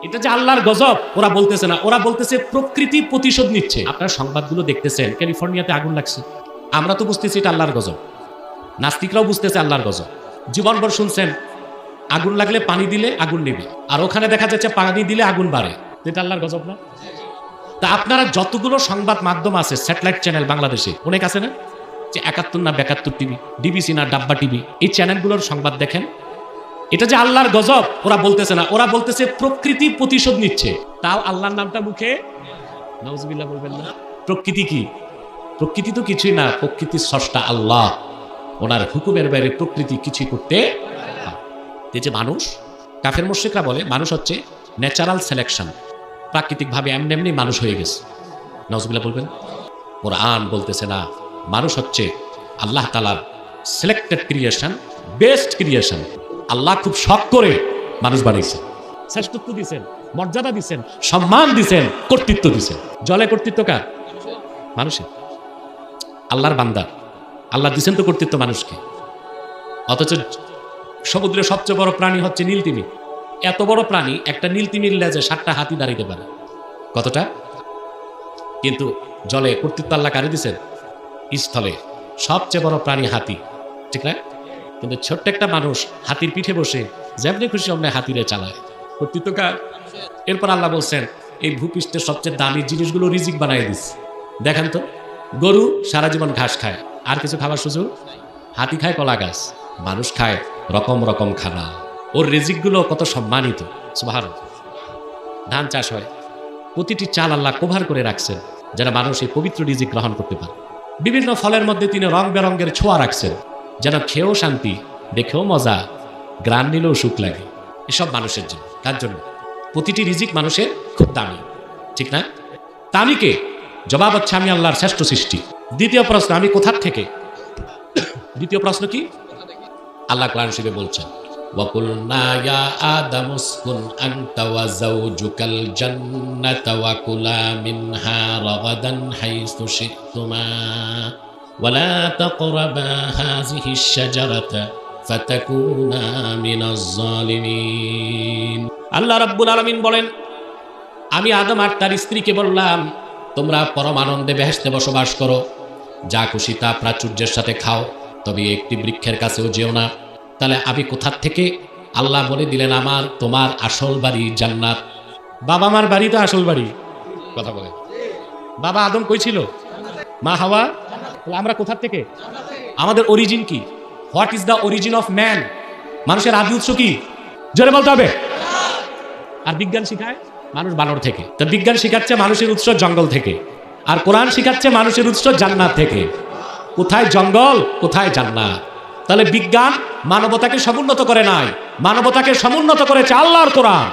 এটা যে আল্লাহর গজব ওরা বলতেছে না, ওরা বলতেছে প্রকৃতি প্রতিশোধ নিচ্ছে। আপনারা সংবাদগুলো দেখতেছেন, ক্যালিফোর্নিয়াতে আগুন লাগছে, আমরা তো বুঝতেছি এটা আল্লাহর গজব, নাস্তিকরাও বুঝতেছে আল্লাহর গজব। জীবনভর শুনছেন আগুন লাগলে পানি দিলে আগুন নেবে, আর ওখানে দেখা যাচ্ছে পানি দিলে আগুন বাড়ে, এটা আল্লাহর গজব না? তা আপনারা যতগুলো সংবাদ মাধ্যম আছে, স্যাটেলাইট চ্যানেল বাংলাদেশে অনেক আছে না, যে 71 না 72 টিভি, ডিবিসি না ডাব্বা টিভি, এই চ্যানেলগুলোর সংবাদ দেখেন। এটা যে আল্লাহর গজব ওরা বলতেছে না, ওরা বলতেছে প্রকৃতি প্রতিশোধ নিচ্ছে। তাও আল্লাহর নামটা মুখে নাউজুবিল্লাহ বলবেন না। প্রকৃতি কি? প্রকৃতি তো কিছুই না, প্রকৃতির স্রষ্টা আল্লাহ, ওনার হুকুমের বাইরে প্রকৃতি কিছুই করতে। এই যে মানুষ, কাফের মুশরিকরা বলে মানুষ হচ্ছে ন্যাচারাল সিলেকশন, প্রাকৃতিকভাবে এমনি এমনি মানুষ হয়ে গেছে। নাউজুবিল্লাহ বলবেন। কোরআন বলতেছে না, মানুষ হচ্ছে আল্লাহ তাআলার সিলেক্টেড ক্রিয়েশন, বেস্ট ক্রিয়েশন। আল্লাহ খুব শখ করে মানুষ বানিয়েছে, শ্রেষ্ঠত্ব দিয়েছেন, মর্যাদা দিয়েছেন, সম্মান দিয়েছেন, কর্তৃত্ব দিয়েছেন। জলে কর্তৃত্ব কার? মানুষের। আল্লাহর বান্দা, আল্লাহ দিয়েছেন তো কর্তৃত্ব মানুষকে। অথচ সমুদ্রের সবচেয়ে বড় প্রাণী হচ্ছে নীলতিমি। এত বড় প্রাণী, একটা নীলতিমির লেজে 7টা হাতি দাঁড়াইতে পারে। কতটা? কিন্তু জলে কর্তৃত্ব আল্লাহ কারে দিয়েছেন? স্থলে সবচেয়ে বড় প্রাণী হাতি, ঠিক না? কিন্তু ছোট্ট একটা মানুষ হাতির পিঠে বসে যেমনি খুশি অমনি হাতিরে চালায়, কর্তৃত্ব কার? এরপর আল্লাহ বলছেন এই ভূপৃষ্ঠের সবচেয়ে দামি জিনিসগুলো রিজিক বানাই দিস। দেখেন তো, গরু সারা জীবন ঘাস খায়, আর কিছু খাবার সুযোগ? হাতি খায় কলা গাছ, মানুষ খায় রকম রকম খানা। ওর রিজিকগুলো কত সম্মানিত। সুবহানাল্লাহ। ধান চাষ হয়, প্রতিটি চাল আল্লাহ কভার করে রাখছেন যেন মানুষ এই পবিত্র রিজিক গ্রহণ করতে পারে। বিভিন্ন ফলের মধ্যে তিনি রং বেরঙের ছোঁয়া রাখছেন যেন খেয়েও শান্তি, দেখেও মজা, গ্রাম নিলেও সুখ লাগে। এসব মানুষের জন্য। তার জন্য প্রতিটি রিজিক মানুষের খুব দামি, ঠিক না? তা আমি কে? জবাব হচ্ছে আমি আল্লাহর শ্রেষ্ঠ সৃষ্টি। দ্বিতীয় প্রশ্ন, আমি কোথার থেকে? দ্বিতীয় প্রশ্ন কি? আল্লাহ কোরআন শরীফে বলছেন ওয়াকুলনা ইয়া আদামু উসকুন আনতা ওয়া যাওজুকাল জান্নাতা ওয়া কুলা মিনহা রাগাদান হাইসু শি'তুমা ওয়া লা তাকরাবা হাযিহিশ শাজারাতা ফাতাকুনা মিনাজ জালিমিন। আল্লাহ রাব্বুল আলামিন বলেন, আমি আদম আর তার স্ত্রীকে বললাম তোমরা পরম আনন্দে বেহেশতে বসবাস করো, যা খুশি তা প্রাচুর্যের সাথে খাও, তবে একটি বৃক্ষের কাছেও যেও না। তাহলে আমি কোথার থেকে? আল্লাহ বলে দিলেন আমার তোমার আসল বাড়ি জান্নাত। বাবা মার বাড়ি তো আসল বাড়ি। কথা বলে, বাবা আদম কই ছিল? মা হাওয়া। আমরা কোথার থেকে? আমাদের অরিজিন কি? What is the origin of man? মানুষের আদি উৎস কি? জোরে বলতে হবে। আর বিজ্ঞান শিখায় মানুষ বানর থেকে। তো বিজ্ঞান শিখাচ্ছে মানুষের উৎস জঙ্গল থেকে, আর কোরআন শিখাচ্ছে মানুষের উৎস জান্নাত থেকে। কোথায় জঙ্গল, কোথায় জান্নাত? তাহলে বিজ্ঞান মানবতাকে সমুন্নত করে নাই, মানবতাকে সমুন্নত করেছে আল্লাহর কোরআন।